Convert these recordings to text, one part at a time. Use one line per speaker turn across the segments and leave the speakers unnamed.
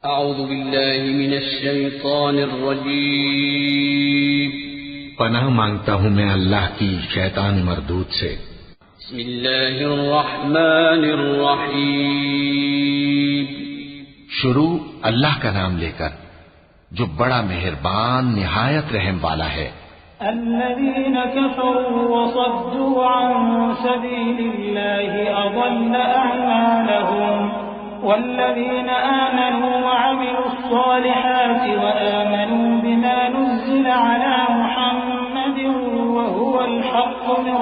اعوذ باللہ من الشیطان الرجیم
پناہ مانگتا ہوں میں اللہ کی شیطان مردود سے۔
بسم اللہ الرحمن الرحیم
شروع اللہ کا نام لے کر جو بڑا مہربان نہایت رحم والا ہے۔
الذين كفروا وصدوا عن سبيل الله أضل أعمالهم والذين آمنوا وعملوا الصالحات وآمنوا بما نزل على محمد وهو الحق من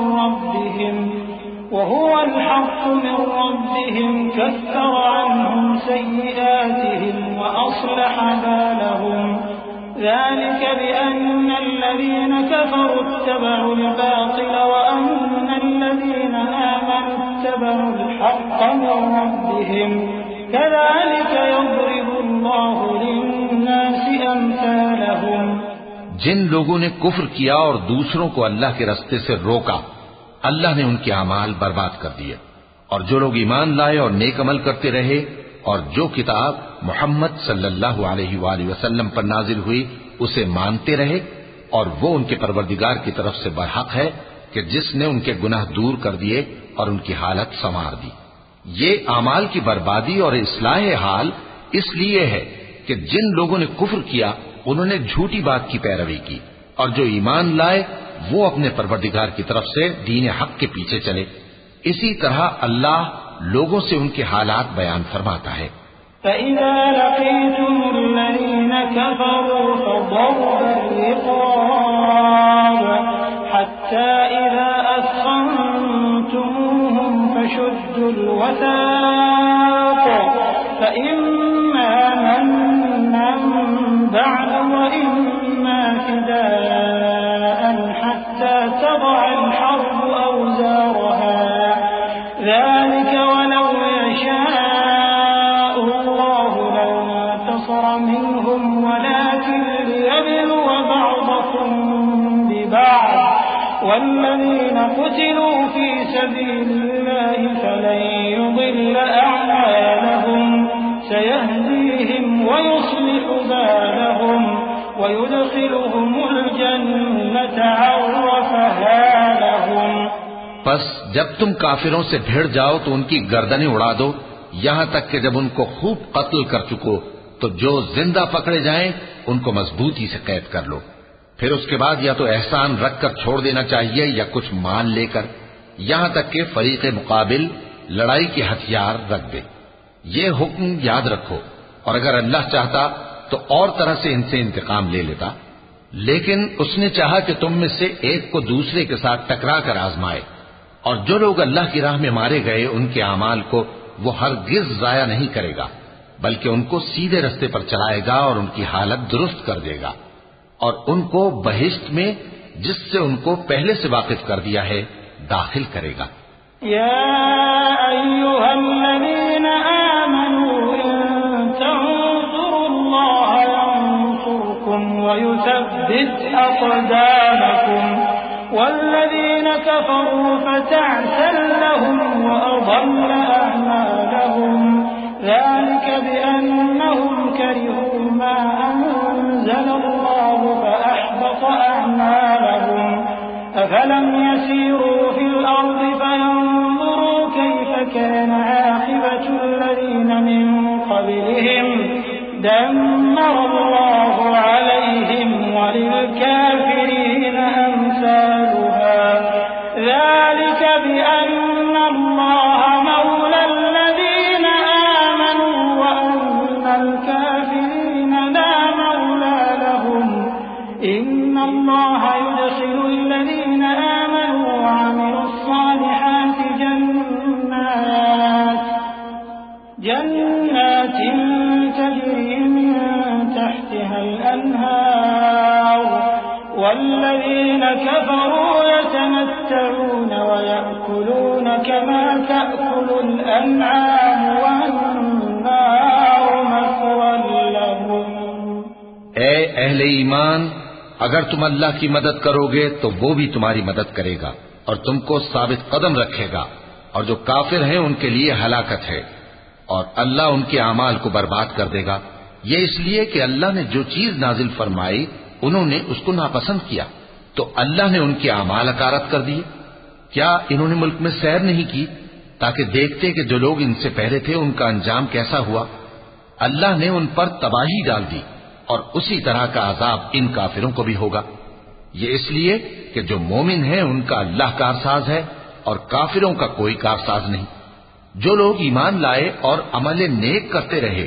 ربهم كفر عنهم سيئاتهم وأصلح بالهم ذلك بأن الذين كفروا اتبعوا الباطل وأن الذين آمنوا اتبعوا الحق من ربهم كذلك يضرب الله للناس أمثالهم۔
جن لوگوں نے کفر کیا اور دوسروں کو اللہ کے راستے سے روکا، اللہ نے ان کے اعمال برباد کر دیے، اور جو لوگ ایمان لائے اور نیک عمل کرتے رہے اور جو کتاب محمد صلی اللہ علیہ وآلہ وسلم پر نازل ہوئی اسے مانتے رہے، اور وہ ان کے پروردگار کی طرف سے برحق ہے کہ جس نے ان کے گناہ دور کر دیے اور ان کی حالت سنوار دی۔ یہ اعمال کی بربادی اور اصلاح حال اس لیے ہے کہ جن لوگوں نے کفر کیا انہوں نے جھوٹی بات کی پیروی کی، اور جو ایمان لائے وہ اپنے پروردگار کی طرف سے دین حق کے پیچھے چلے۔ اسی طرح اللہ لوگوں سے ان کے حالات بیان فرماتا ہے۔
فَإِذَا لَقِيتُمُ الَّذِينَ كَفَرُوا فَضَرْبَ الرِّقَابِ حَتَّى إِذَا أَثْخَنتُمُوهُمْ فَشُدُّوا الْوَثَاقَ فَإِمَّا مَنًّا بَعْدُ وَإِمَّا فِدَاءً حَتَّى تَضَعَ الْحَرْبُ أَوْزَارَهَا ذلك ولو يشاء الله لانتصر منهم ولكن ليبلو بعضكم ببعض والذين قتلوا في سبيل الله فلن يضل أعمالهم سيهديهم ويصلح بالهم ويدخلهم الجنة عرفها لهم۔
پس جب تم کافروں سے بھیڑ جاؤ تو ان کی گردنیں اڑا دو، یہاں تک کہ جب ان کو خوب قتل کر چکو تو جو زندہ پکڑے جائیں ان کو مضبوطی سے قید کر لو۔ پھر اس کے بعد یا تو احسان رکھ کر چھوڑ دینا چاہیے یا کچھ مان لے کر، یہاں تک کہ فریق مقابل لڑائی کے ہتھیار رکھ دے۔ یہ حکم یاد رکھو، اور اگر اللہ چاہتا تو اور طرح سے ان سے انتقام لے لیتا، لیکن اس نے چاہا کہ تم میں سے ایک کو دوسرے کے ساتھ ٹکرا کر آزمائے، اور جو لوگ اللہ کی راہ میں مارے گئے ان کے اعمال کو وہ ہرگز ضائع نہیں کرے گا، بلکہ ان کو سیدھے رستے پر چلائے گا اور ان کی حالت درست کر دے گا، اور ان کو بہشت میں جس سے ان کو پہلے سے واقف کر دیا ہے داخل کرے گا۔
یا ایھا الذین آمنوا ان تنصروا اللہ ینصرکم ویثبت اقدامکم والذين كفروا فتعسا لهم وأضل أعمالهم ذلك بأنهم كرهوا ما أنزل الله فأحبط أعمالهم أفلم يسيروا في الأرض فينظروا كيف كان عاقبة الذين من قبلهم دمر الله عليهم وللكافرين أمثالها ذلك بأن الله مولى الذين آمنوا وأن الكافرين لا مولى لهم إن الله يدخل الذين آمنوا وعملوا الصالحات جنات تجري من تحتها الأنهار والذين كفروا يتمتعون ويأكلون كما تأكل الأنعام والنار مثوى لهم۔
اے اہل ایمان، اگر تم اللہ کی مدد کرو گے تو وہ بھی تمہاری مدد کرے گا اور تم کو ثابت قدم رکھے گا، اور جو کافر ہیں ان کے لیے ہلاکت ہے، اور اللہ ان کے اعمال کو برباد کر دے گا۔ یہ اس لیے کہ اللہ نے جو چیز نازل فرمائی انہوں نے اس کو ناپسند کیا تو اللہ نے ان کے اعمال اکارت کر دیے۔ کیا انہوں نے ملک میں سیر نہیں کی تاکہ دیکھتے کہ جو لوگ ان سے پہلے تھے ان کا انجام کیسا ہوا؟ اللہ نے ان پر تباہی ڈال دی اور اسی طرح کا عذاب ان کافروں کو بھی ہوگا۔ یہ اس لیے کہ جو مومن ہیں ان کا اللہ کارساز ہے اور کافروں کا کوئی کارساز نہیں۔ جو لوگ ایمان لائے اور عمل نیک کرتے رہے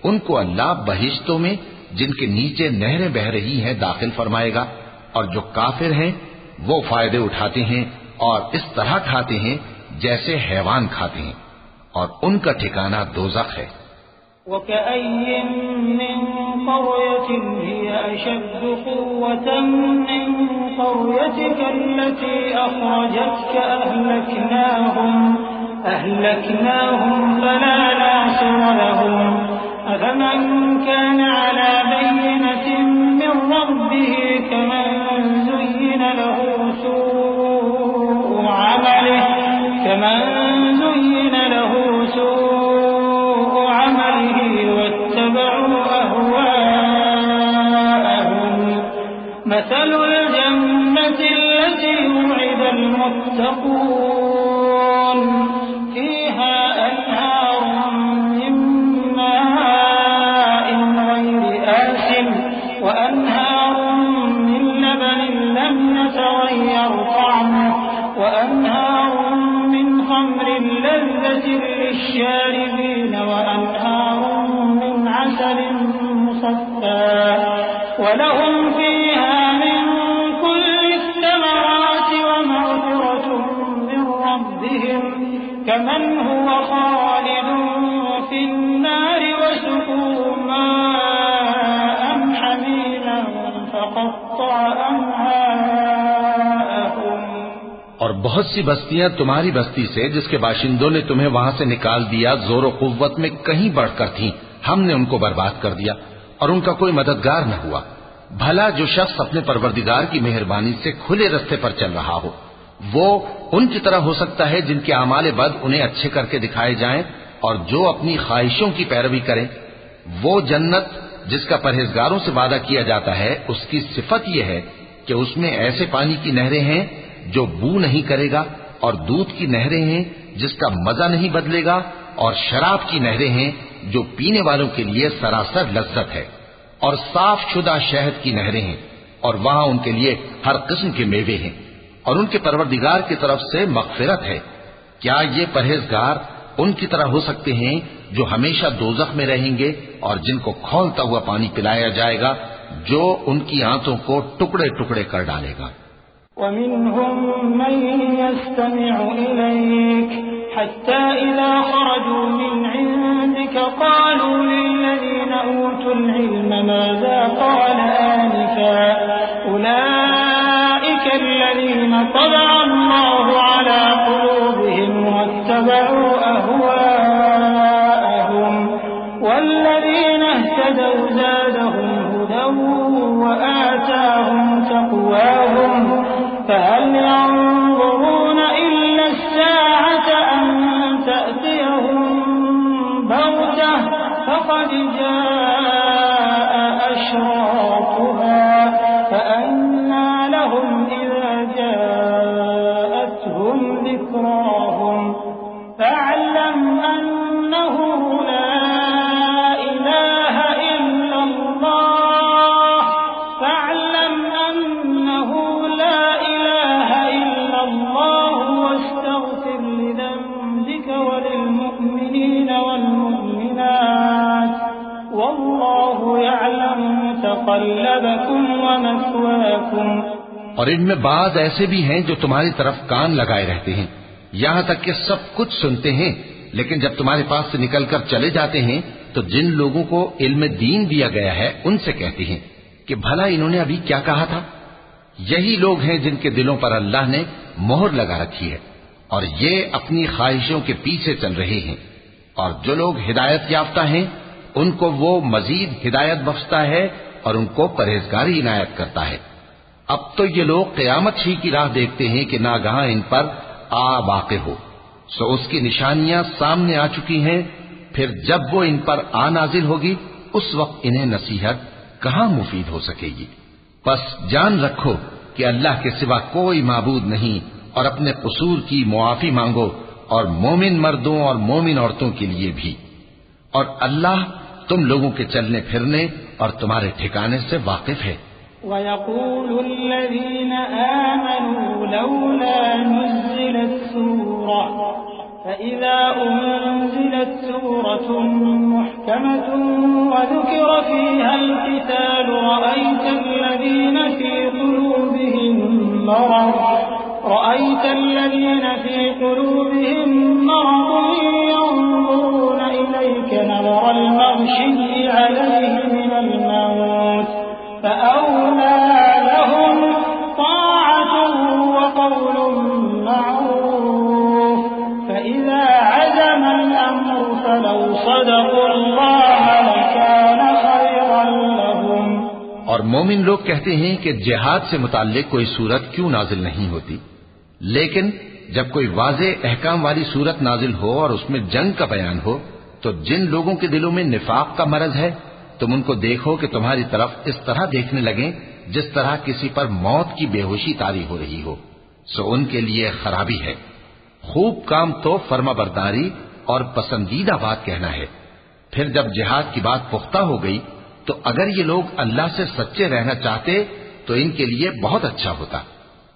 ان کو اللہ بہشتوں میں جن کے نیچے نہریں بہ رہی ہیں داخل فرمائے گا، اور جو کافر ہیں وہ فائدے اٹھاتے ہیں اور اس طرح کھاتے ہیں جیسے حیوان کھاتے ہیں، اور ان کا ٹھکانہ دوزخ ہے۔
وَكَأَيٍّ مِّن قَرْيَةٍ هِيَ أَشَدُّ قُوَّةً مِّن قَرْيَتِكَ الَّتِي أَخْرَجَتْكَ أَهْلَكْنَاهُمْ فَلَا نَاصِرَ لَهُمْ أَفَمَن كَانَ عَلَى بَيِّنَةٍ مِّن رَّبِّهِ كَمَن زُيِّنَ له سوء عمله واتبعوا أهواءهم مثل الجنة التي وعد المتقون فيها أنهار من ماء غير آسن وأنهار من لبن لم يتغير طعمه وأنهار من خمر لذة للشاربين وأنهار من عسل مصفى ولهم فيها من كل الثمرات ومغفرة من ربهم كمن هو خالد في النار وسقوا ماء حميما فقطع أمعاءهم۔
اور بہت سی بستیاں تمہاری بستی سے جس کے باشندوں نے تمہیں وہاں سے نکال دیا زور و قوت میں کہیں بڑھ کر تھیں، ہم نے ان کو برباد کر دیا اور ان کا کوئی مددگار نہ ہوا۔ بھلا جو شخص اپنے پروردگار کی مہربانی سے کھلے رستے پر چل رہا ہو وہ ان کی طرح ہو سکتا ہے جن کے اعمال بد انہیں اچھے کر کے دکھائے جائیں، اور جو اپنی خواہشوں کی پیروی کریں۔ وہ جنت جس کا پرہیزگاروں سے وعدہ کیا جاتا ہے اس کی صفت یہ ہے کہ اس میں ایسے پانی کی نہریں ہیں جو بو نہیں کرے گا، اور دودھ کی نہریں ہیں جس کا مزہ نہیں بدلے گا، اور شراب کی نہریں ہیں جو پینے والوں کے لیے سراسر لذت ہے، اور صاف شدہ شہد کی نہریں ہیں، اور وہاں ان کے لیے ہر قسم کے میوے ہیں، اور ان کے پروردگار کی طرف سے مغفرت ہے۔ کیا یہ پرہیزگار ان کی طرح ہو سکتے ہیں جو ہمیشہ دوزخ میں رہیں گے اور جن کو کھولتا ہوا پانی پلایا جائے گا جو ان کی آنتوں کو ٹکڑے ٹکڑے کر ڈالے گا؟
ومنهم من يستمع إليك حتى إذا خرجوا من عندك قالوا للذين أوتوا العلم ماذا قال آنفا أولئك الذين طبع الله على قلوبهم واتبعوا أهواءهم والذين اهتدوا زادهم هدى وآتاهم تقواهم فهل ينظرون إلا الساعة أن تأتيهم بغتة فقد جاء أشراطها فأنى لهم إذا جاءتهم ذكراهم فاعلم أنه لا إله إلا الله فاعلم أنه لا إله إلا الله واستغفر لذنبك وللمؤمنين والمؤمنات والله يعلم متقلبكم ومثواكم۔
اور ان میں بعض ایسے بھی ہیں جو تمہاری طرف کان لگائے رہتے ہیں یہاں تک کہ سب کچھ سنتے ہیں، لیکن جب تمہارے پاس سے نکل کر چلے جاتے ہیں تو جن لوگوں کو علم دین دیا گیا ہے ان سے کہتے ہیں کہ بھلا انہوں نے ابھی کیا کہا تھا۔ یہی لوگ ہیں جن کے دلوں پر اللہ نے مہر لگا رکھی ہے اور یہ اپنی خواہشوں کے پیچھے چل رہے ہیں، اور جو لوگ ہدایت یافتہ ہیں ان کو وہ مزید ہدایت بخشتا ہے اور ان کو پرہیزگاری عنایت کرتا ہے۔ اب تو یہ لوگ قیامت ہی کی راہ دیکھتے ہیں کہ ناگہاں ان پر آ واقع ہو، سو اس کی نشانیاں سامنے آ چکی ہیں، پھر جب وہ ان پر آ نازل ہوگی اس وقت انہیں نصیحت کہاں مفید ہو سکے گی۔ بس جان رکھو کہ اللہ کے سوا کوئی معبود نہیں، اور اپنے قصور کی معافی مانگو، اور مومن مردوں اور مومن عورتوں کے لیے بھی، اور اللہ تم لوگوں کے چلنے پھرنے اور تمہارے ٹھکانے سے واقف ہے۔
وَيَقُولُ الَّذِينَ آمَنُوا لَوْلَا نُزِّلَتْ سُورَةٌ فَإِذَا أُنزِلَتْ سُورَةٌ مُحْكَمَةٌ وَذُكِرَ فِيهَا الْقِتَالُ رَأَيْتَ الَّذِينَ فِي قُلُوبِهِم مَّرَضٌ يَنظُرُونَ إِلَيْكَ نَظَرَ الْمَغْشِيِّ عَلَيْهِ مِنَ الْمَوْتِ فَأَوْلَىٰ لَهُمْ طَاعَةٌ وَقَوْلٌ مَّعْرُوفٌ فَإِذَا عَزَمَ الْأَمْرُ فَلَوْ صَدَقُوا اللَّهَ لَكَانَ خَيْرًا لَّهُمْ۔
اور مومن لوگ کہتے ہیں کہ جہاد سے متعلق کوئی صورت کیوں نازل نہیں ہوتی، لیکن جب کوئی واضح احکام والی صورت نازل ہو اور اس میں جنگ کا بیان ہو تو جن لوگوں کے دلوں میں نفاق کا مرض ہے تم ان کو دیکھو کہ تمہاری طرف اس طرح دیکھنے لگیں جس طرح کسی پر موت کی بے ہوشی طاری ہو رہی ہو، سو ان کے لیے خرابی ہے۔ خوب کام تو فرما برداری اور پسندیدہ بات کہنا ہے۔ پھر جب جہاد کی بات پختہ ہو گئی تو اگر یہ لوگ اللہ سے سچے رہنا چاہتے تو ان کے لیے بہت اچھا ہوتا۔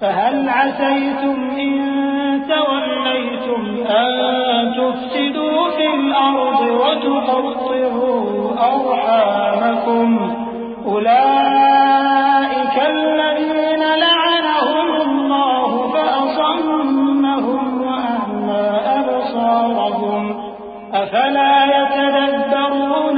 فَهَلْ عَسَيْتُمْ إِن تَوَلَّيْتُمْ أَن تُفْسِدُوا فِي الْأَرْضِ وَتُقَطِّعُوا أَرْحَامَكُمْ أُولَئِكَ الَّذِينَ لَعَنَهُمُ اللَّهُ فَأَصَمَّهُمْ وَأَعْمَىٰ أَبْصَارَهُمْ أَفَلَا يَتَدَبَّرُونَ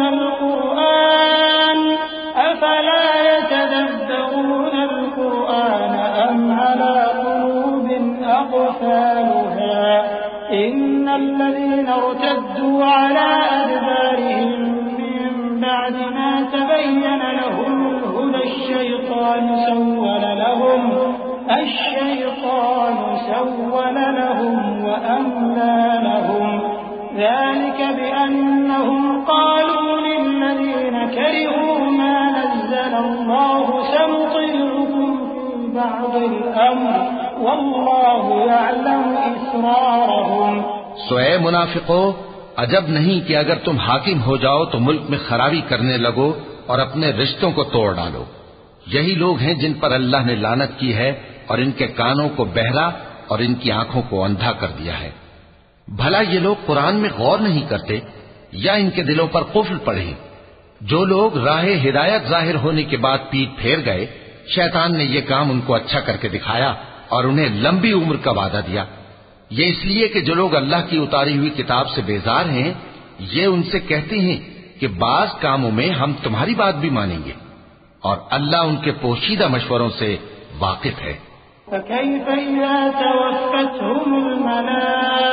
الْقُرْآنَ أَمْ عَلَىٰ قُلُوبٍ أَقْفَالُهَا إِنَّ الَّذِينَ ارْتَدُّوا عَلَىٰ أَدْبَارِهِم مِّن بَعْدِ مَا تَبَيَّنَ لَهُمُ الْهُدَى الشَّيْطَانُ سَوَّلَ لَهُمْ وَأَمْلَىٰ لَهُمْ ذَلِكَ بِأَنَّهُمْ قَالُوا لِلَّذِينَ كَرِهُوا مَا نَزَّلَ اللَّهُ سَنُطِيعُكُمْ فِي بَعْضِ الْأَمْرِ وَاللَّهُ يَعْلَمُ إِسْرَارَهُمْ۔
سو اے منافقو، عجب نہیں کہ اگر تم حاکم ہو جاؤ تو ملک میں خرابی کرنے لگو اور اپنے رشتوں کو توڑ ڈالو۔ یہی لوگ ہیں جن پر اللہ نے لعنت کی ہے اور ان کے کانوں کو بہرا اور ان کی آنکھوں کو اندھا کر دیا ہے۔ بھلا یہ لوگ قرآن میں غور نہیں کرتے یا ان کے دلوں پر قفل پڑے؟ جو لوگ راہ ہدایت ظاہر ہونے کے بعد پیٹ پھیر گئے، شیطان نے یہ کام ان کو اچھا کر کے دکھایا اور انہیں لمبی عمر کا وعدہ دیا۔ یہ اس لیے کہ جو لوگ اللہ کی اتاری ہوئی کتاب سے بیزار ہیں یہ ان سے کہتے ہیں کہ بعض کاموں میں ہم تمہاری بات بھی مانیں گے، اور اللہ ان کے پوشیدہ مشوروں سے واقف ہے۔
فَكَيْفَ إِذَا تَوَفَّتْهُمُ الْمَلَائِكَةُ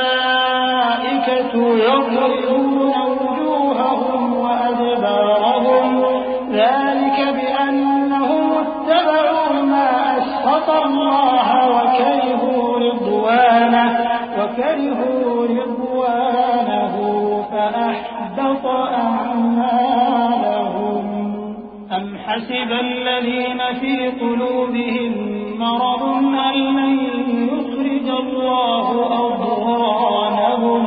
يَضْرِبُونَ وُجُوهَهُمْ وَأَدْبَارَهُمْ ذَلِكَ بِأَنَّهُمُ اتَّبَعُوا مَا أَسْخَطَ اللَّهَ وَكَرِهُوا رِضْوَانَهُ فَأَحْبَطَ أَعْمَالَهُمْ أَمْ حَسِبَ الَّذِينَ فِي قُلُوبِهِم مَّرَضٌ أَن لَّن يُخْرِجَ اللَّهُ أَضْغَانَهُمْ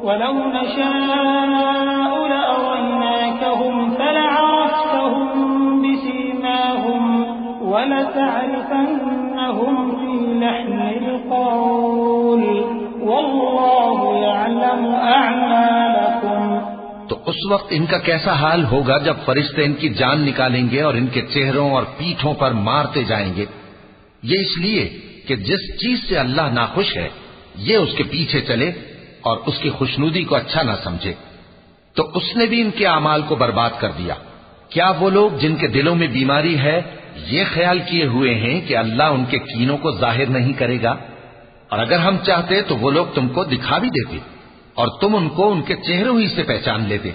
وَلَوْ نَشَاءُ لَأَرَيْنَاكَهُمْ فَلَعَرَفْتَهُم بِسِيمَاهُمْ وَلَتَعْرِفَنَّهُمْ فِي لَحْنِ الْقَوْلِ وَاللَّهُ يَعْلَمُ أَعْمَالَكُمْ۔
تو اس وقت ان کا کیسا حال ہوگا جب فرشتے ان کی جان نکالیں گے اور ان کے چہروں اور پیٹھوں پر مارتے جائیں گے۔ یہ اس لیے کہ جس چیز سے اللہ ناخوش ہے یہ اس کے پیچھے چلے اور اس کی خوشنودی کو اچھا نہ سمجھے، تو اس نے بھی ان کے اعمال کو برباد کر دیا۔ کیا وہ لوگ جن کے دلوں میں بیماری ہے یہ خیال کیے ہوئے ہیں کہ اللہ ان کے کینوں کو ظاہر نہیں کرے گا؟ اور اگر ہم چاہتے تو وہ لوگ تم کو دکھا بھی دیتے اور تم ان کو ان کے چہروں ہی سے پہچان لیتے،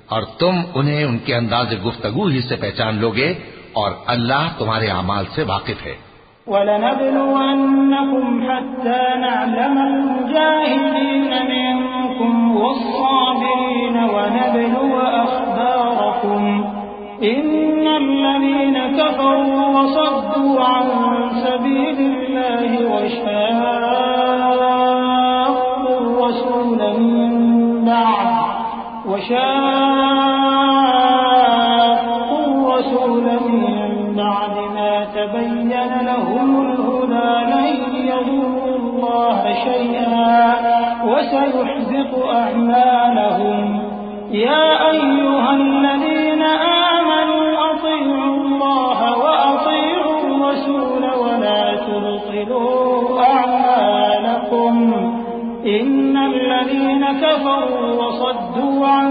اور تم انہیں ان کے انداز گفتگو ہی سے پہچان لوگے، اور اللہ تمہارے اعمال سے واقف ہے۔
وَلَنَبْلُوَنَّكُمْ حَتَّى نَعْلَمَ الْمُجَاهِدِينَ مِنكُمْ بكم والصابرين ونبلو أخباركم إن الذين كفروا وصدوا عن سبيل الله وشاقوا الرسول من بعد ما تبين لهم الهدى لن يضروا الله شيئا وسيحبط أعمالهم يا أيها الذين آمنوا أطيعوا الله وأطيعوا الرسول ولا تبطلوا أعمالكم إن الذين كفروا وصدوا عن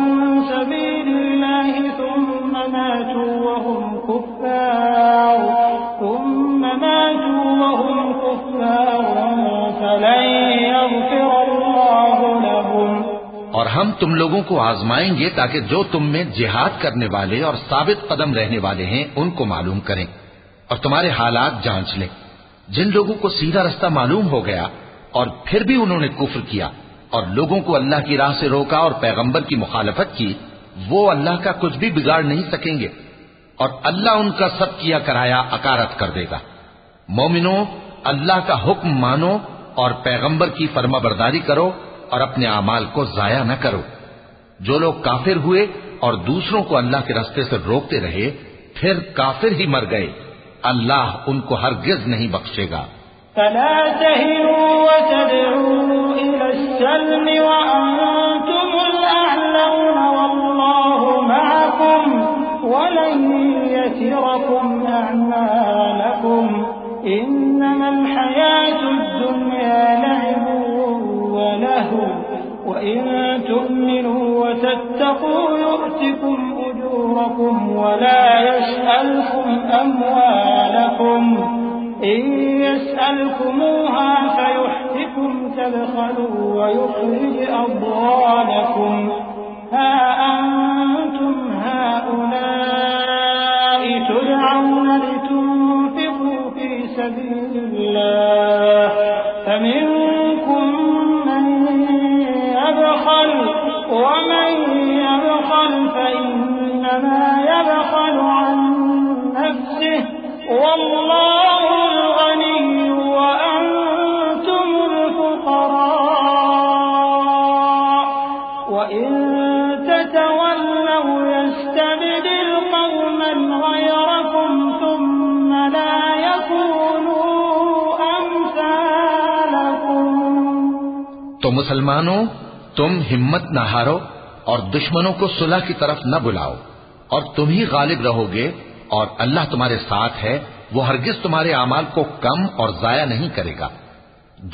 سبيل الله ثم ماتوا وهم كفار فلن يغفر الله لهم.
اور ہم تم لوگوں کو آزمائیں گے تاکہ جو تم میں جہاد کرنے والے اور ثابت قدم رہنے والے ہیں ان کو معلوم کریں اور تمہارے حالات جانچ لیں. جن لوگوں کو سیدھا رستہ معلوم ہو گیا اور پھر بھی انہوں نے کفر کیا اور لوگوں کو اللہ کی راہ سے روکا اور پیغمبر کی مخالفت کی، وہ اللہ کا کچھ بھی بگاڑ نہیں سکیں گے اور اللہ ان کا سب کیا کرایا اکارت کر دے گا. مومنوں، اللہ کا حکم مانو اور پیغمبر کی فرما برداری کرو اور اپنے اعمال کو ضائع نہ کرو. جو لوگ کافر ہوئے اور دوسروں کو اللہ کے راستے سے روکتے رہے پھر کافر ہی مر گئے، اللہ ان کو ہرگز نہیں بخشے گا.
فلا تهنوا وتدعوا إلى السلم وأنتم الأعلون والله معكم ولن يتركم أعمالكم إنما الحياة الدنيا لعب ولهو وإن تؤمنوا وتتقوا يؤتكم أجوركم ولا يسألكم أموالكم إن يسألكموها فيحتكم تبخلوا ويخرج أضغانكم ها أنتم هؤلاء تدعون لتنفقوا في سبيل الله فمنكم من يبخل ومن يبخل فإنما يبخل عن نفسه والله الغني وأنتم الفقراء وإن تتولوا يستبدل قوما غيركم ثم لا يكونوا أمثالكم.
تو مسلمانوں، تم ہمت نہ ہارو اور دشمنوں کو صلح کی طرف نہ بلاؤ اور تم ہی غالب رہو گے اور اللہ تمہارے ساتھ ہے، وہ ہرگز تمہارے اعمال کو کم اور ضائع نہیں کرے گا.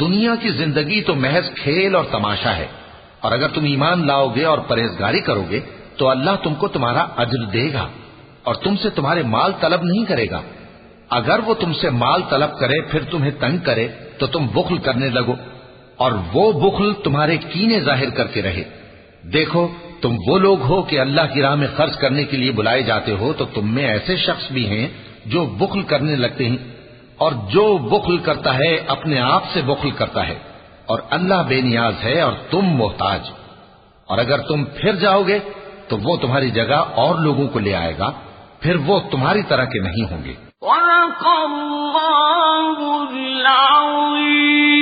دنیا کی زندگی تو محض کھیل اور تماشا ہے، اور اگر تم ایمان لاؤ گے اور پرہیزگاری کرو گے تو اللہ تم کو تمہارا اجر دے گا اور تم سے تمہارے مال طلب نہیں کرے گا. اگر وہ تم سے مال طلب کرے پھر تمہیں تنگ کرے تو تم بخل کرنے لگو اور وہ بخل تمہارے کینے ظاہر کر کے رہے. دیکھو، تم وہ لوگ ہو کہ اللہ کی راہ میں خرچ کرنے کے لیے بلائے جاتے ہو، تو تم میں ایسے شخص بھی ہیں جو بخل کرنے لگتے ہیں، اور جو بخل کرتا ہے اپنے آپ سے بخل کرتا ہے، اور اللہ بے نیاز ہے اور تم محتاج. اور اگر تم پھر جاؤ گے تو وہ تمہاری جگہ اور لوگوں کو لے آئے گا، پھر وہ تمہاری طرح کے نہیں ہوں گے.
وَلَقَ اللَّهُ الْعَظِيمُ.